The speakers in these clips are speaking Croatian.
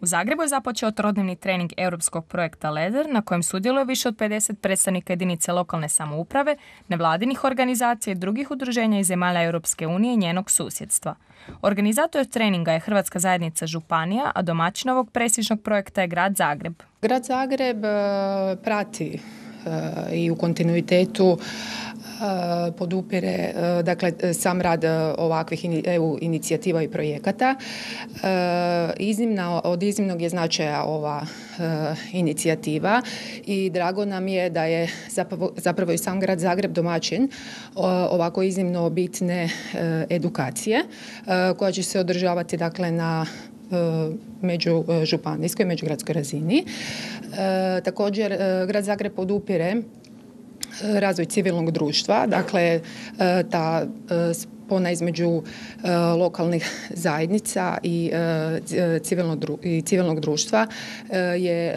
U Zagrebu je započeo trodnevni trening europskog projekta LEADER na kojem sudjeluje više od 50 predstavnika jedinice lokalne samouprave, nevladinih organizacija i drugih udruženja iz zemalja Europske unije i njenog susjedstva. Organizator treninga je Hrvatska zajednica županija, a domaćin ovog prestižnog projekta je Grad Zagreb. Grad Zagreb prati i u kontinuitetu podupire sam rad ovakvih EU inicijativa i projekata. Od iznimnog je značaja ova inicijativa i drago nam je da je zapravo i sam Grad Zagreb domaćin ovako iznimno bitne edukacije koja će se održavati na međužupanijskoj, međugradskoj razini. Također, Grad Zagreb podupire razvoj civilnog društva, ta spona između lokalnih zajednica i civilnog društva je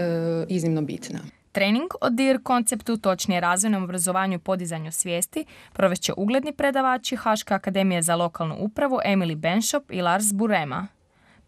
iznimno bitna. Trening o DIR konceptu, točnije razvojnom obrazovanju i podizanju svijesti, provest će ugledni predavači Haške akademije za lokalnu upravu Emily Benšop i Lars Burema.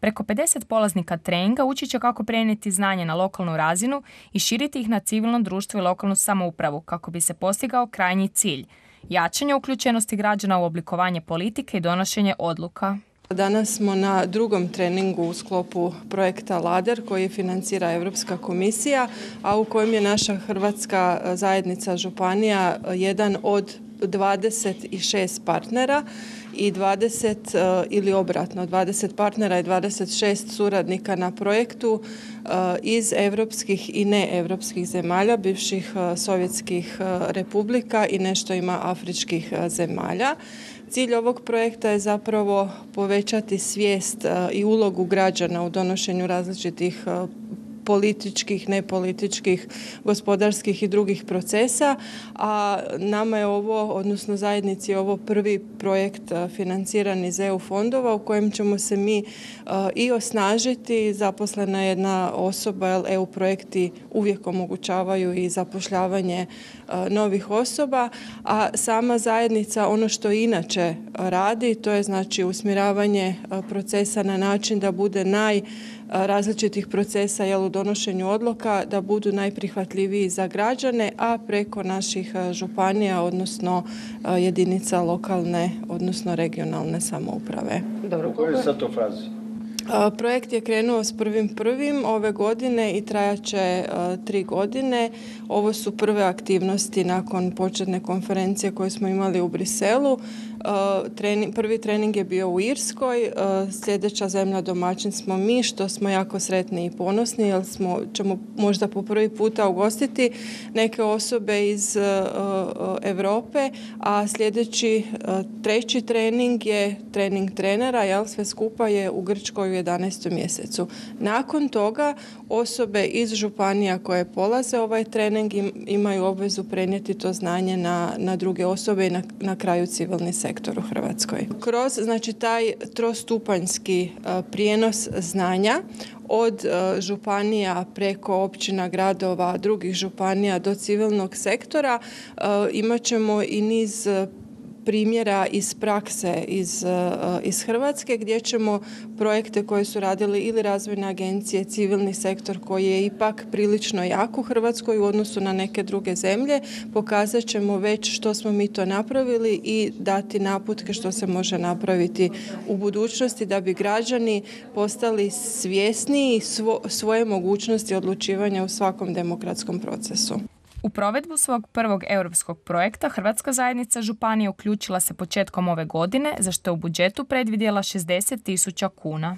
Preko 50 polaznika treninga učit će kako prenijeti znanje na lokalnu razinu i širiti ih na civilno društvo i lokalnu samoupravu kako bi se postigao krajnji cilj – jačanje uključenosti građana u oblikovanje politike i donošenje odluka. Danas smo na drugom treningu u sklopu projekta LEADER koji financira Europska komisija, a u kojem je naša Hrvatska zajednica županija jedan od 26 partnera i 20 partnera i 26 suradnika na projektu iz europskih i neevropskih zemalja, bivših sovjetskih republika i nešto ima afričkih zemalja. Cilj ovog projekta je zapravo povećati svijest i ulogu građana u donošenju različitih političkih, nepolitičkih, gospodarskih i drugih procesa, a nama je ovo, odnosno zajednici je ovo prvi projekt financiran iz EU fondova u kojem ćemo se mi i osnažiti. Zaposlena je jedna osoba, jer EU projekti uvijek omogućavaju i zapošljavanje novih osoba, a sama zajednica ono što inače radi, to je znači usmjeravanje procesa na način da bude različitih procesa u donošenju odluka da budu najprihvatljiviji za građane, a preko naših županija, odnosno jedinica lokalne, odnosno regionalne samouprave. Dobro, koja je sad to fazi? Projekt je krenuo s 1.1. ove godine i trajaće 3 godine. Ovo su prve aktivnosti nakon početne konferencije koje smo imali u Briselu. Prvi trening je bio u Irskoj, sljedeća zemlja domaćin smo mi, što smo jako sretni i ponosni jer ćemo možda po prvi puta ugostiti neke osobe iz Europe, a sljedeći treći trening je trening trenera, sve skupa je u Grčkoj u 11. mjesecu. Nakon toga osobe iz županija koje polaze ovaj trening imaju obvezu prenijeti to znanje na druge osobe i na kraju civilni sektor u Hrvatskoj. Kroz taj trostupanjski prijenos znanja od županija preko općina, gradova, drugih županija do civilnog sektora imat ćemo i niz primjera iz prakse iz Hrvatske gdje ćemo projekte koje su radili ili razvojne agencije, civilni sektor koji je ipak prilično jak u Hrvatskoj u odnosu na neke druge zemlje, pokazat ćemo već što smo mi to napravili i dati naputke što se može napraviti u budućnosti da bi građani postali svjesniji svoje mogućnosti odlučivanja u svakom demokratskom procesu. U provedbu svog prvog europskog projekta Hrvatska zajednica županije uključila se početkom ove godine, za što je u budžetu predvidjela 60.000 kuna.